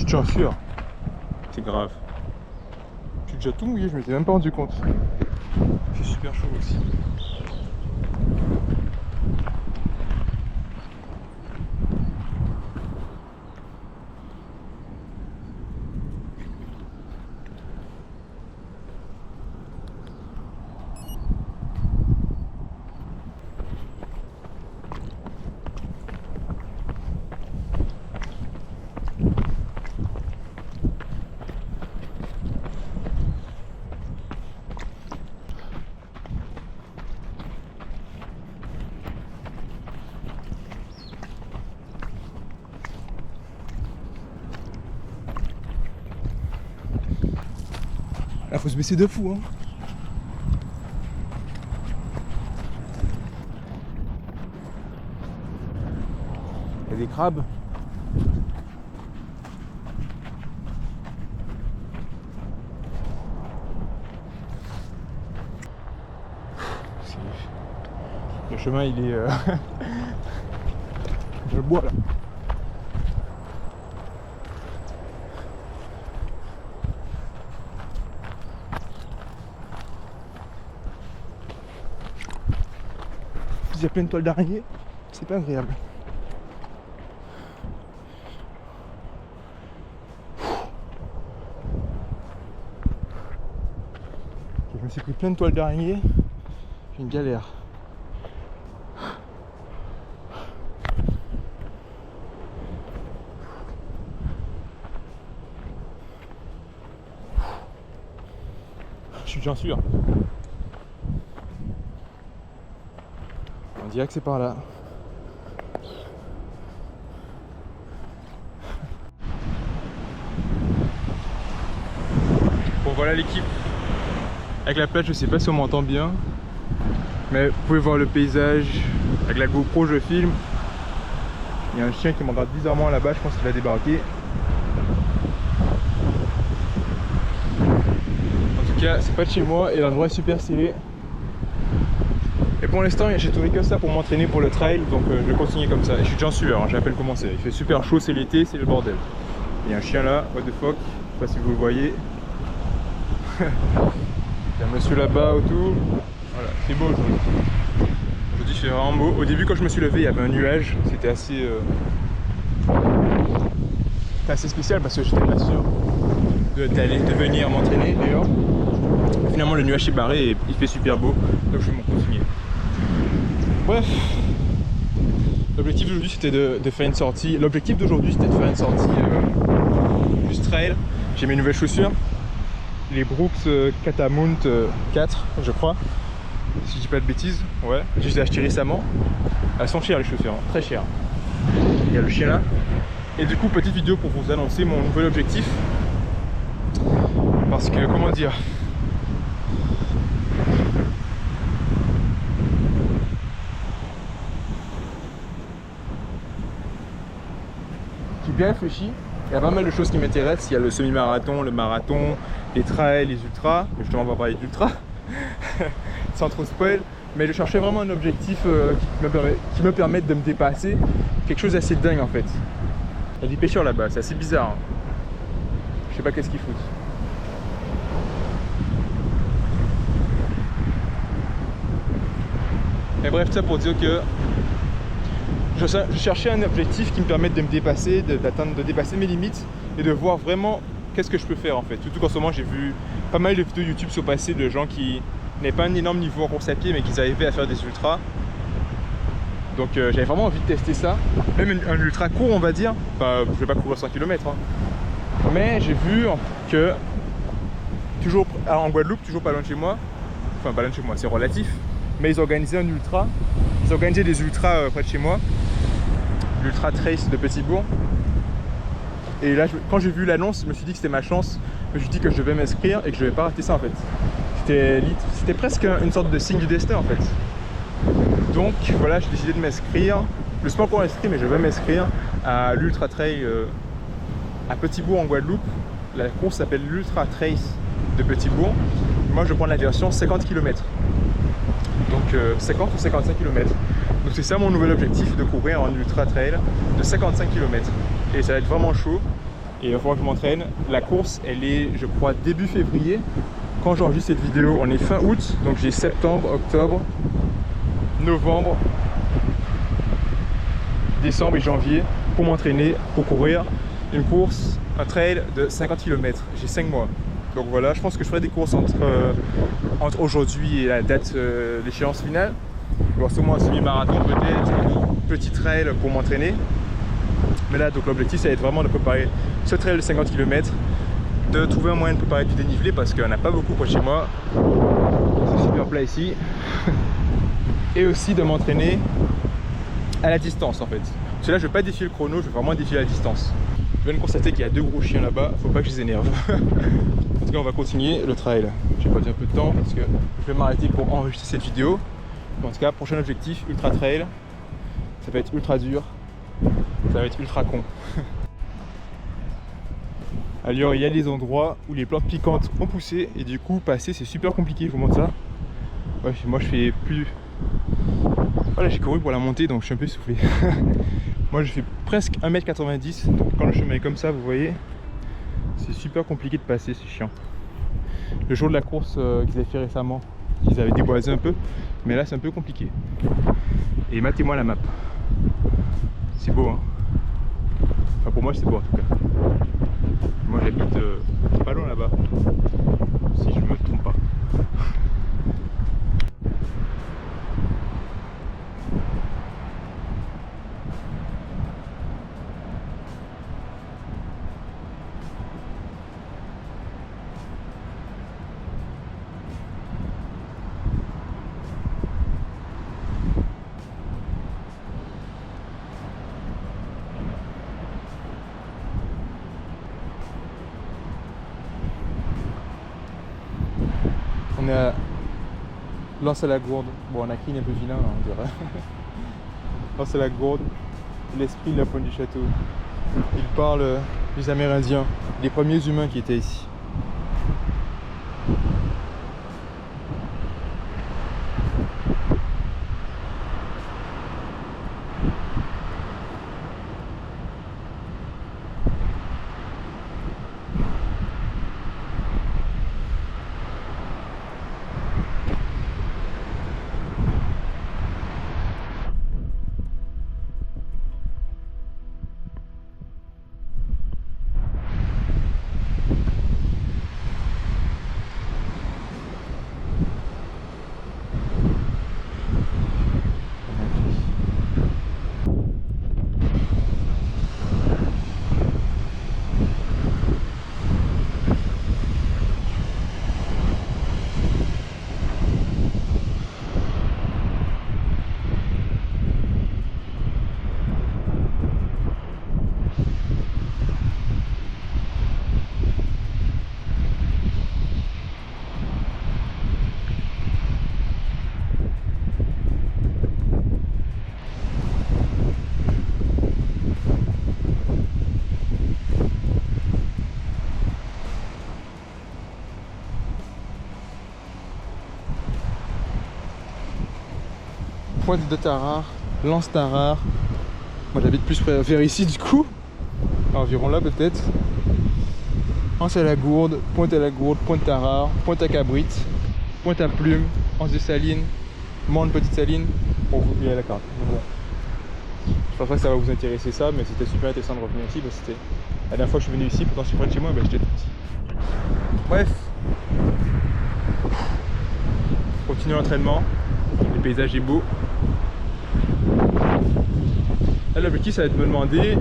tu en sueur. C'est grave. Je suis déjà tout mouillé, je m'étais même pas rendu compte. Il fait super chaud aussi. Là, faut se baisser de fou, hein. Il y a des crabes. Le chemin, il est... Je le bois, là. Il y a plein de toiles d'araignée, c'est pas agréable. Je me suis pris plein de toiles d'araignée, j'ai une galère. J'en suis sûr. On dirait que c'est par là. Bon, voilà l'équipe. Avec la plage, je sais pas si on m'entend bien, mais vous pouvez voir le paysage. Avec la GoPro, je filme. Il y a un chien qui me regarde bizarrement là-bas, je pense qu'il va débarquer. En tout cas, c'est pas de chez moi et l'endroit est super stylé. Et pour l'instant, j'ai trouvé que ça pour m'entraîner pour le trail, donc je vais continuer comme ça. Et je suis déjà en sueur, hein, j'ai à peine commencé. Il fait super chaud, c'est l'été, c'est le bordel. Il y a un chien là, what the fuck, je sais pas si vous le voyez. Il y a un monsieur là-bas autour. Voilà, c'est beau aujourd'hui. Aujourd'hui, c'est vraiment beau. Au début, quand je me suis levé, il y avait un nuage. C'était assez spécial parce que j'étais pas sûr de venir m'entraîner d'ailleurs. Finalement, le nuage s'est barré et il fait super beau, donc je vais m'en continuer. Bref, l'objectif d'aujourd'hui c'était de faire une sortie. L'objectif d'aujourd'hui c'était de faire une sortie plus trail. J'ai mes nouvelles chaussures, les Brooks Catamount 4, je crois, si je dis pas de bêtises. Ouais, je les ai achetées récemment. Elles sont chères les chaussures, hein, très chères. Il y a le chien là. Et du coup, petite vidéo pour vous annoncer mon nouvel objectif. Parce que, comment dire, bien réfléchi, il y a pas mal de choses qui m'intéressent. Il y a le semi-marathon, le marathon, les trails, les ultras. Justement, on va parler d'ultra sans trop spoil. Mais je cherchais vraiment un objectif qui me permette de me dépasser. Quelque chose d'assez dingue en fait. Il y a des pêcheurs là-bas, c'est assez bizarre. Hein. Je sais pas qu'est-ce qu'ils foutent. Mais bref, tout ça pour dire que je cherchais un objectif qui me permette de me dépasser, de dépasser mes limites et de voir vraiment qu'est-ce que je peux faire en fait. Surtout qu'en ce moment j'ai vu pas mal de vidéos YouTube surpasser de gens qui n'avaient pas un énorme niveau en course à pied mais qui arrivaient à faire des ultras. Donc j'avais vraiment envie de tester ça. Même un ultra court on va dire. Enfin, je vais pas courir 100 km. Hein. Mais j'ai vu que toujours en Guadeloupe, toujours pas loin de chez moi. Enfin pas loin de chez moi, c'est relatif. Mais ils organisaient un ultra. Ils organisaient des ultras près de chez moi. L'Ultra Trace de Petit-Bourg. Et là, quand j'ai vu l'annonce, je me suis dit que c'était ma chance. Je me suis dit que je devais m'inscrire et que je devais pas rater ça en fait. C'était presque une sorte de signe du destin en fait. Donc voilà, j'ai décidé de m'inscrire. Je ne suis pas encore inscrit, mais je vais m'inscrire à l'Ultra Trail à Petit-Bourg en Guadeloupe. La course s'appelle l'Ultra Trace de Petit-Bourg. Moi, je prends la version 50 km. Donc 50 ou 55 km. Donc c'est ça mon nouvel objectif, de courir en ultra trail de 55 km. Et ça va être vraiment chaud. et il va falloir que je m'entraîne. La course, elle est, je crois, début février. Quand j'enregistre cette vidéo, on est fin août, donc j'ai septembre, octobre, novembre, décembre et janvier pour m'entraîner, pour courir une course, un trail de 50 km. J'ai 5 mois. Donc voilà, je pense que je ferai des courses entre aujourd'hui et la date d'échéance finale. Il y aura sûrement un semi-marathon peut-être, un petit trail pour m'entraîner. Mais là, donc l'objectif, ça va être vraiment de préparer ce trail de 50 km, de trouver un moyen de préparer du dénivelé parce qu'il n'y en a pas beaucoup près de chez moi. C'est super plat ici. Et aussi de m'entraîner à la distance en fait. Parce que là, je ne vais pas défier le chrono, je vais vraiment défier la distance. Je viens de constater qu'il y a 2 gros chiens là-bas, faut pas que je les énerve. En tout cas, on va continuer le trail. J'ai perdu un peu de temps parce que je vais m'arrêter pour enregistrer cette vidéo. En tout cas, prochain objectif, ultra trail. Ça va être ultra dur, ça va être ultra con. Alors, il y a des endroits où les plantes piquantes ont poussé et du coup, passer c'est super compliqué. Je vous montre ça. Ouais, moi, je fais plus. Voilà, j'ai couru pour la montée donc je suis un peu essoufflé. Moi, je fais presque 1m90 donc quand le chemin est comme ça, vous voyez, c'est super compliqué de passer, c'est chiant. Le jour de la course qu'ils avaient fait récemment, ils avaient déboisé un peu, mais là c'est un peu compliqué. Et matez-moi la map. C'est beau, hein. Enfin, pour moi, c'est beau en tout cas. Moi, j'habite pas loin là-bas, si je me trompe pas. On est à Lance à la Gourde. Bon, on a crié un peu vilain, on dirait. Lance à la Gourde, l'esprit de la pointe du château. Il parle des Amérindiens, les premiers humains qui étaient ici. Pointe de Tarare, Lance Tarare. Moi j'habite plus vers ici du coup, environ là peut-être. Anse à la Gourde, Pointe Tarare, Pointe à Cabrit, Pointe à Plume, Anse de Saline, Mande Petite Saline. Pour vous lire la carte. Bon. Je pense pas que ça va vous intéresser ça, mais c'était super intéressant de revenir ici parce que c'était la dernière fois que je suis venu ici, pourtant je suis près de chez moi, ben j'étais tout petit. Bref. Continue l'entraînement, le paysage est beau. Là, l'objectif, ça va être de me demander,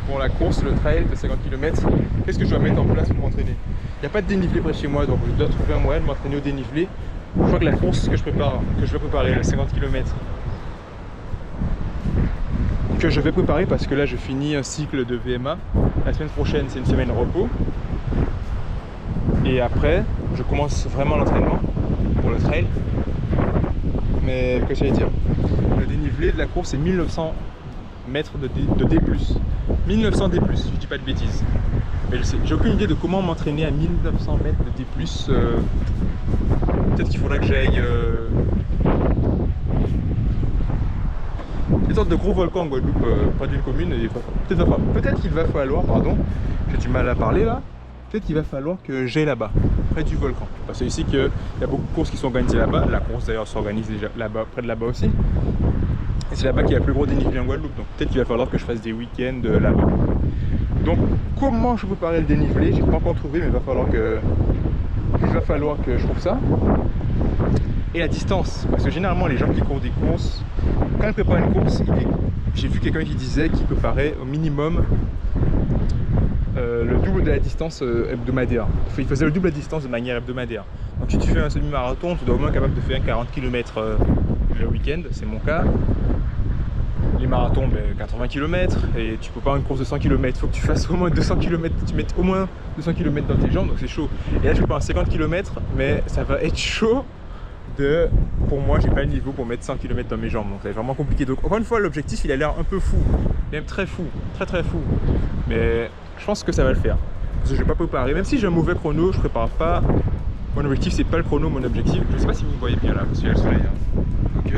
pour la course, le trail de 50 km, qu'est-ce que je dois mettre en place pour m'entraîner. Il n'y a pas de dénivelé près de chez moi, donc je dois trouver un moyen de m'entraîner au dénivelé. Je crois que la course que je vais préparer, le 50 km, que je vais préparer parce que là, je finis un cycle de VMA. La semaine prochaine, c'est une semaine de repos. Et après, je commence vraiment l'entraînement pour le trail. Mais qu'est-ce que j'allais dire? Le dénivelé de la course, c'est 1900 mètres de D+. 1900 D+, je dis pas de bêtises. Mais j'ai aucune idée de comment m'entraîner à 1900 mètres de D+. Peut-être qu'il faudrait que j'aille une sorte de gros volcan en Guadeloupe, près d'une commune. Et peut-être qu'il va falloir, pardon, j'ai du mal à parler là, peut-être qu'il va falloir que j'aille là-bas, près du volcan. Parce que ici qu'il y a beaucoup de courses qui sont organisées là-bas. La course d'ailleurs s'organise déjà là-bas, près de là-bas aussi. Et c'est là-bas qu'il y a le plus gros dénivelé en Guadeloupe. Donc peut-être qu'il va falloir que je fasse des week-ends là-bas. Donc comment je peux préparer le dénivelé? J'ai pas encore trouvé, mais il va falloir que je trouve ça. Et la distance, parce que généralement les gens qui courent des courses, quand ils préparent une course, j'ai vu quelqu'un qui disait qu'il préparait au minimum le double de la distance hebdomadaire. Il faisait le double de la distance de manière hebdomadaire. Donc si tu fais un semi-marathon, tu dois au moins être capable de faire 40 km le week-end, c'est mon cas. Les marathons, 80 km, et tu peux pas une course de 100 km, il faut que tu fasses au moins 200 km, tu mettes au moins 200 km dans tes jambes, donc c'est chaud. Et là je fais pas un 50 km, mais ça va être chaud pour moi, j'ai pas le niveau pour mettre 100 km dans mes jambes, donc c'est vraiment compliqué. Donc encore une fois, l'objectif il a l'air un peu fou, même très fou, très fou, mais je pense que ça va le faire. Parce que je vais pas préparer, même si j'ai un mauvais chrono, je prépare pas. Mon objectif c'est pas le chrono, mon objectif, je sais pas si vous me voyez bien là, parce qu'il y a le soleil. Hein. Donc,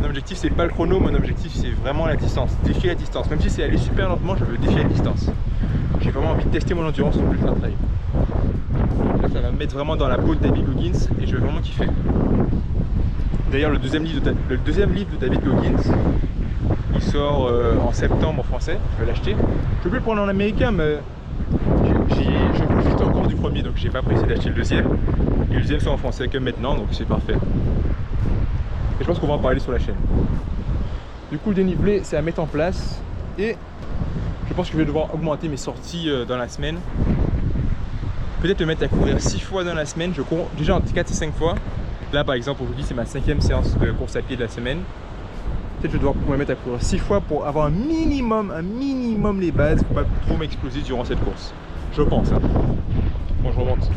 mon objectif c'est pas le chrono, mon objectif c'est vraiment la distance, défier la distance. Même si c'est aller super lentement, je veux défier la distance. J'ai vraiment envie de tester mon endurance sur l'ultra trail. Là, ça va me mettre vraiment dans la peau de David Goggins et je vais vraiment kiffer. D'ailleurs, le deuxième livre de David Goggins, il sort en septembre en français. Je vais l'acheter. Je vais plus le prendre en américain, mais je profite encore du premier, donc j'ai pas pressé d'acheter le deuxième. Et le deuxième sort en français que maintenant, donc c'est parfait. Et je pense qu'on va en parler sur la chaîne. Du coup, le dénivelé, c'est à mettre en place et je pense que je vais devoir augmenter mes sorties dans la semaine. Peut-être me mettre à courir 6 fois dans la semaine. Je cours déjà entre 4 et 5 fois. Là, par exemple, aujourd'hui, c'est ma 5e séance de course à pied de la semaine. Peut-être que je dois me mettre à courir 6 fois pour avoir un minimum les bases pour pas trop m'exploser durant cette course. Je pense. Hein. Bon, je remonte.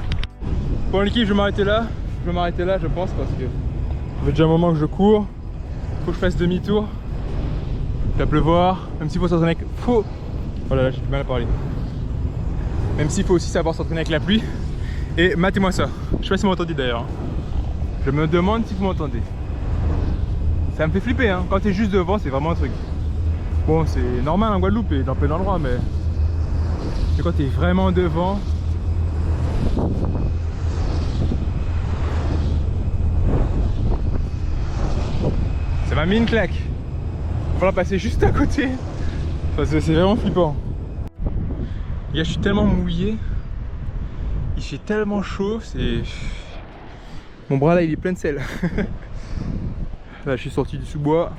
Bon, l'équipe, je vais m'arrêter là. Je pense, parce que ça fait déjà un moment que je cours. Faut que je fasse demi-tour. Il va pleuvoir, même s'il faut s'entraîner avec... Oh là là, j'ai du mal à parler. Même s'il faut aussi savoir s'entraîner avec la pluie. Et matez-moi ça. Je sais pas si vous m'entendez d'ailleurs. Je me demande si vous m'entendez. Ça me fait flipper, hein. Quand t'es juste devant, c'est vraiment un truc. Bon, c'est normal en Guadeloupe et dans plein d'endroits, mais quand t'es vraiment devant... Ça m'a mis une claque. Il va falloir passer juste à côté. Parce que c'est vraiment flippant. Les gars, je suis tellement mouillé. Il fait tellement chaud. Mon bras là, il est plein de sel. Là, je suis sorti du sous-bois.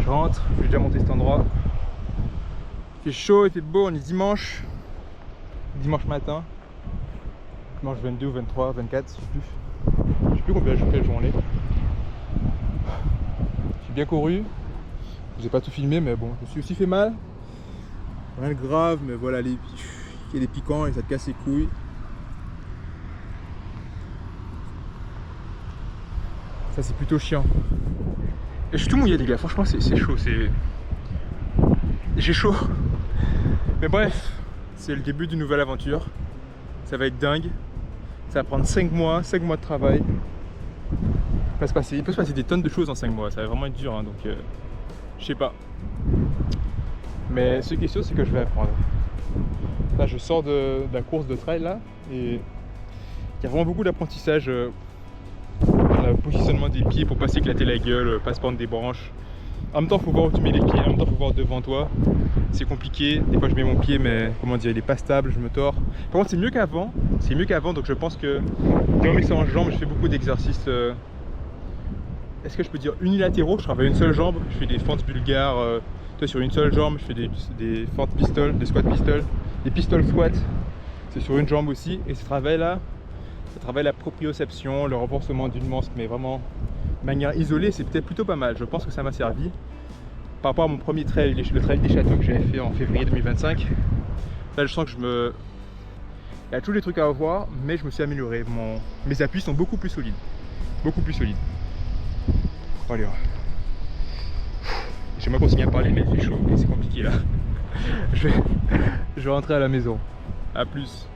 Je rentre. Je vais déjà monter cet endroit. Il fait chaud, il fait beau. On est dimanche. Dimanche matin. Dimanche 22 ou 23, 24, je sais plus. Je sais plus quelle journée. J'ai bien couru. Je n'ai pas tout filmé, mais bon, je me suis aussi fait mal. Rien de grave, mais voilà, il y a des piquants et ça te casse les couilles. Ça, c'est plutôt chiant. Et je suis tout mouillé, les gars. Franchement, c'est chaud. J'ai chaud. Mais bref, c'est le début d'une nouvelle aventure. Ça va être dingue. Ça va prendre 5 mois de travail. Il peut se passer des tonnes de choses en 5 mois. Ça va vraiment être dur, hein, donc je sais pas. Mais ce qui est sûr, c'est que je vais apprendre. Là, je sors de la course de trail là et il y a vraiment beaucoup d'apprentissage dans le positionnement des pieds pour pas s'éclater la gueule, pas se prendre des branches. En même temps, il faut voir où tu mets les pieds, en même temps, il faut voir devant toi. C'est compliqué. Des fois, je mets mon pied, mais comment dire, il est pas stable, je me tords. Par contre, c'est mieux qu'avant. C'est mieux qu'avant, donc je pense que quand que c'est en jambes, je fais beaucoup d'exercices. Est-ce que je peux dire unilatéraux? Je travaille une seule jambe, je fais des fentes bulgares sur une seule jambe, je fais des fentes pistoles, des squats pistoles, des pistoles squats, c'est sur une jambe aussi. Et ce travail là, ça travaille la proprioception, le renforcement d'une manche, mais vraiment de manière isolée, c'est peut-être plutôt pas mal. Je pense que ça m'a servi par rapport à mon premier trail, le trail des châteaux que j'avais fait en février 2025. Là, je sens que il y a tous les trucs à revoir, mais je me suis amélioré. Mes appuis sont beaucoup plus solides, beaucoup plus solides. Allez, j'aimerais continuer à parler, mais il fait chaud et c'est compliqué là. Je vais rentrer à la maison. A plus.